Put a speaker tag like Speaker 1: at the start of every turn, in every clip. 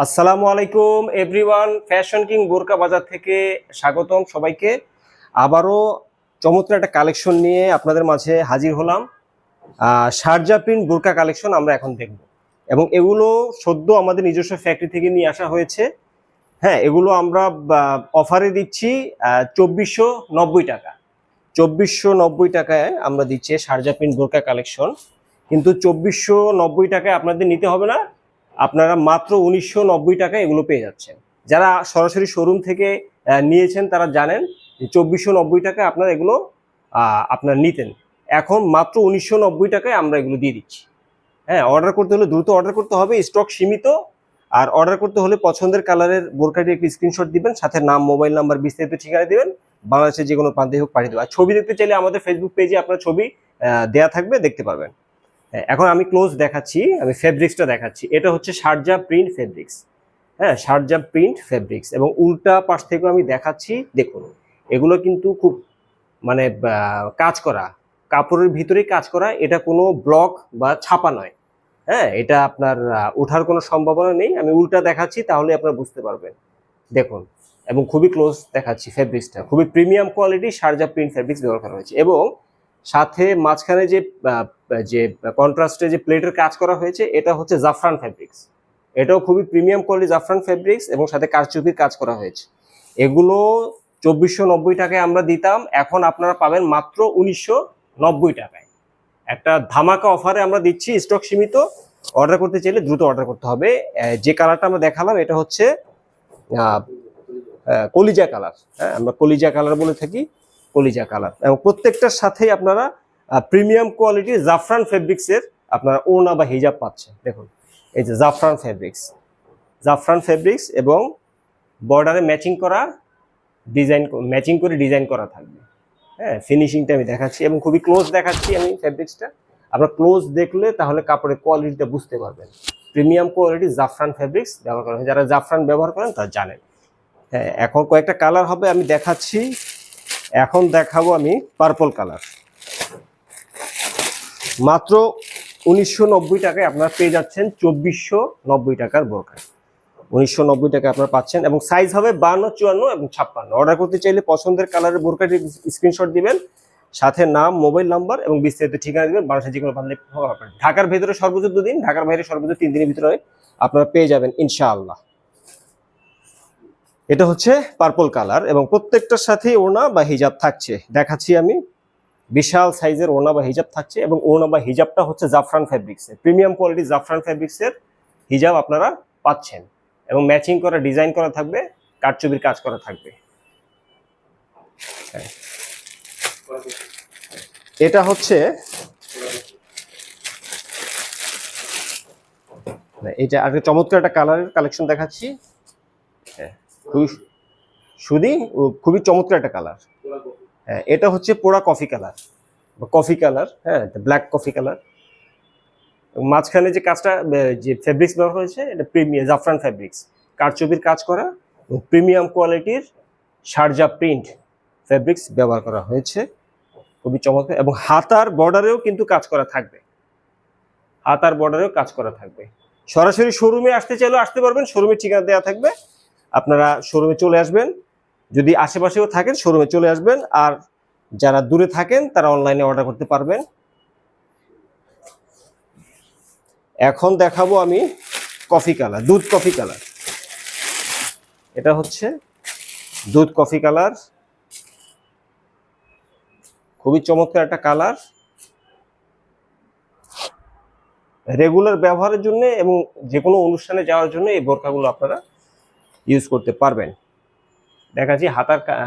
Speaker 1: আসসালামু আলাইকুম everyone, fashion king বোরকা বাজার থেকে স্বাগতম সবাইকে। আবারও চমৎকার একটা কালেকশন নিয়ে আপনাদের মাঝে হাজির হলাম। শারজা প্রিন্ট বোরকা কালেকশন আমরা এখন দেখব এবং এগুলো সদ্য আমাদের নিজস্ব ফ্যাক্টরি থেকে নিয়ে আসা হয়েছে। হ্যাঁ, এগুলো আমরা অফারে দিচ্ছি 2490 টাকা। 2490 টাকায় আমরা দিচ্ছি শারজা প্রিন্ট বোরকা কালেকশন। কিন্তু 2490 টাকায় আপনাদের নিতে হবে না, আপনারা মাত্র 1990 টাকায় এগুলো পেয়ে যাচ্ছেন। যারা সরাসরি শোরুম থেকে নিয়েছেন তারা জানেন যে 2490 টাকায় আপনারা এগুলো আপনারা নিতেন। এখন মাত্র 1990 টাকায় আমরা এগুলো দিয়ে দিচ্ছি। হ্যাঁ, অর্ডার করতে হলে দ্রুত অর্ডার করতে হবে, স্টক সীমিত। আর অর্ডার করতে হলে পছন্দের কালারের বোরকাটি একটি স্ক্রিনশট দিবেন, সাথে নাম, মোবাইল নাম্বার, বিস্তারিত ঠিকানা দিবেন, বাংলাদেশের যে কোনো প্রান্তে হোক পাঠিয়ে দেবেন। আর ছবি দেখতে চাইলে আমাদের ফেসবুক পেজে আপনার ছবি দেয়া থাকবে, দেখতে পারবেন। এখন আমি ক্লোজ দেখাচ্ছি, আমি ফেব্রিক্সটা দেখাচ্ছি। এটা হচ্ছে শারজা প্রিন্ট ফেব্রিক্স। হ্যাঁ, শারজা প্রিন্ট ফেব্রিক্স এবং উল্টা পাশ থেকেও আমি দেখাচ্ছি। দেখুন, এগুলো কিন্তু খুব মানে কাজ করা, কাপড়ের ভিতরেই কাজ করা। এটা কোনো ব্লক বা ছাপা নয়। হ্যাঁ, এটা আপনার ওঠার কোনো সম্ভাবনা নেই। আমি উল্টা দেখাচ্ছি, তাহলে আপনারা বুঝতে পারবেন। দেখুন, এবং খুবই ক্লোজ দেখাচ্ছি। ফেব্রিক্সটা খুবই premium quality Sharjah print fabrics ব্যবহার করা হয়েছে এবং সাথে মাঝখানে যে কন্ট্রাস্টে যে প্লেটের কাজ করা হয়েছে, এটা হচ্ছে জাফরান ফেব্রিক্স। এটাও খুবই প্রিমিয়াম কোয়ালিটি জাফরান ফেব্রিক্স এবং সাথে কারচুপির কাজ করা হয়েছে। এগুলো 2490 টাকায় আমরা দিতাম, এখন আপনারা পাবেন মাত্র 1990 টাকায়। একটা ধামাকা অফারে আমরা দিচ্ছি, স্টক সীমিত। অর্ডার করতে চাইলে দ্রুত অর্ডার করতে হবে। যে কালারটা আমরা দেখালাম এটা হচ্ছে কলিজা কালার। হ্যাঁ, আমরা কলিজা কালার বলে থাকি, কলিজা কালার। এবং প্রত্যেকটার সাথেই আপনারা প্রিমিয়াম কোয়ালিটির জাফরান ফেব্রিক্সের আপনারা ওড়না বা হিজাব পাচ্ছেন। দেখুন, এই যে জাফরান ফেব্রিক্স, জাফরান ফেব্রিক্স এবং বর্ডারে ম্যাচিং করা ডিজাইন, ম্যাচিং করে ডিজাইন করা থাকবে। হ্যাঁ, ফিনিশিংটা আমি দেখাচ্ছি এবং খুবই ক্লোজ দেখাচ্ছি আমি ফেব্রিক্সটা। আপনারা ক্লোজ দেখলে তাহলে কাপড়ের কোয়ালিটিটা বুঝতে পারবেন। প্রিমিয়াম কোয়ালিটি জাফরান ফেব্রিক্স ব্যবহার করা হয়, যারা জাফরান ব্যবহার করেন তারা জানেন। হ্যাঁ, এখন কয়েকটা কালার হবে আমি দেখাচ্ছি। এখন দেখাবো আমি পার্পল কালার। মাত্র 1990 টাকায় আপনারা পেয়ে যাচ্ছেন 2490 টাকার বোরকা। 1990 টাকায় আপনারা পাচ্ছেন এবং সাইজ হবে 52, 54 এবং 56। অর্ডার করতে চাইলে পছন্দের কালারের বোরকাটি স্ক্রিনশট দিবেন, সাথে নাম, মোবাইল নাম্বার এবং বিস্তারিত ঠিকানা দিবেন। বাংলাদেশের যে কোনো প্রান্তে ঢাকার ভেতরে সর্বোচ্চ 2 দিন, ঢাকার বাইরে সর্বোচ্চ 3 দিনের ভিতরে আপনারা পেয়ে যাবেন ইনশাআল্লাহ। এটা হচ্ছে পার্পল কালার এবং প্রত্যেকটার সাথেই ওড়না বা হিজাব থাকছে। দেখাচ্ছি আমি, বিশাল সাইজের ওড়না বা হিজাব থাকছে এবং ওড়না বা হিজাবটা হচ্ছে জাফরান ফেব্রিক্সের, প্রিমিয়াম কোয়ালিটি জাফরান ফেব্রিক্সের হিজাব আপনারা পাচ্ছেন এবং ম্যাচিং করা ডিজাইন করা থাকবে, কারচুপির কাজ করা থাকবে। এটা হচ্ছে এটা আরেকটা চমৎকার একটা কালারের কালেকশন দেখাচ্ছি। হ্যাঁ, খুবই চমৎকার একটা কালার। হ্যাঁ, এটা হচ্ছে পোড়া কফি কালার বা কফি কালার। হ্যাঁ, ব্ল্যাক কফি কালার। মাঝখানে যে কাজটা, যে ফেব্রিক্স ব্যবহার হয়েছে, এটা প্রিমিয়াম জাফরান ফেব্রিক্স, কারচুপির কাজ করা প্রিমিয়াম কোয়ালিটির শারজা প্রিন্ট ফেব্রিক্স ব্যবহার করা হয়েছে। খুবই চমৎকার এবং হাতার বর্ডারেও কিন্তু কাজ করা থাকবে, হাতার বর্ডারেও কাজ করা থাকবে। সরাসরি শোরুমে আসতে চাইলেও আসতে পারবেন, শোরুমের ঠিকানা দেওয়া থাকবে, আপনারা শোরুমে চলে আসবেন। যদি আশেপাশেও থাকেন শোরুমে চলে আসবেন, আর যারা দূরে থাকেন তারা অনলাইনে অর্ডার করতে পারবেন। এখন দেখাবো আমি কফি কালার, দুধ কফি কালার। এটা হচ্ছে দুধ কফি কালার, খুবই চমৎকার একটা কালার। রেগুলার ব্যবহারের জন্য এবং যে কোনো অনুষ্ঠানে যাওয়ার জন্য এই বোরকাগুলো আপনারা ইউজ করতে পারবেন। দেখাচ্ছি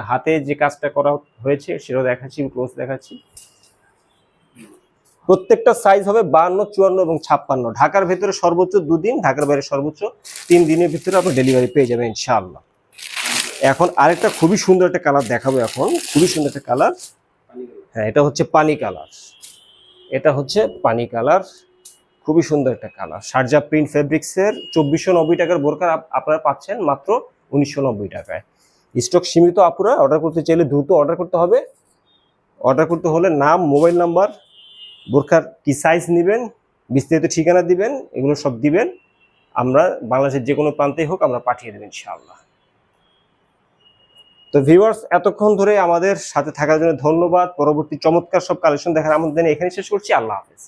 Speaker 1: হাতে যে কাজটা করা হয়েছে সেটাও দেখাচ্ছি, ক্লোজ দেখাচ্ছি। প্রত্যেকটা সাইজ হবে 52, 54 এবং 56। ঢাকার ভেতরে সর্বোচ্চ 2 দিন, ঢাকার বাইরে সর্বোচ্চ 3 দিনের ভিতরে আপনি ডেলিভারি পেয়ে যাবেন ইনশাআল্লাহ। এখন আরেকটা খুবই সুন্দর একটা কালার দেখাবো, এখন খুবই সুন্দর একটা কালার। হ্যাঁ, এটা হচ্ছে পানি কালার। এটা হচ্ছে পানি কালার, খুবই সুন্দর একটা কালার। শারজা প্রিন্ট ফেব্রিক্সের 2490 টাকার বোরকা আপনারা পাচ্ছেন মাত্র 1990 টাকায়। স্টক সীমিত, আপুরা অর্ডার করতে চাইলে দ্রুত অর্ডার করতে হবে। অর্ডার করতে হলে নাম, মোবাইল নাম্বার, বোরকার কি সাইজ নেবেন, বিস্তারিত ঠিকানা দিবেন, এগুলো সব দিবেন। আমরা বাংলাদেশের যে কোনো প্রান্তেই হোক আমরা পাঠিয়ে দেব ইনশাআল্লাহ। তো ভিউয়ার্স, এতক্ষণ ধরে আমাদের সাথে থাকার জন্য ধন্যবাদ। পরবর্তী চমৎকার সব কালেকশন দেখার আমন্ত্রণ জানিয়ে এখানে শেষ করছি। আল্লাহ হাফেজ।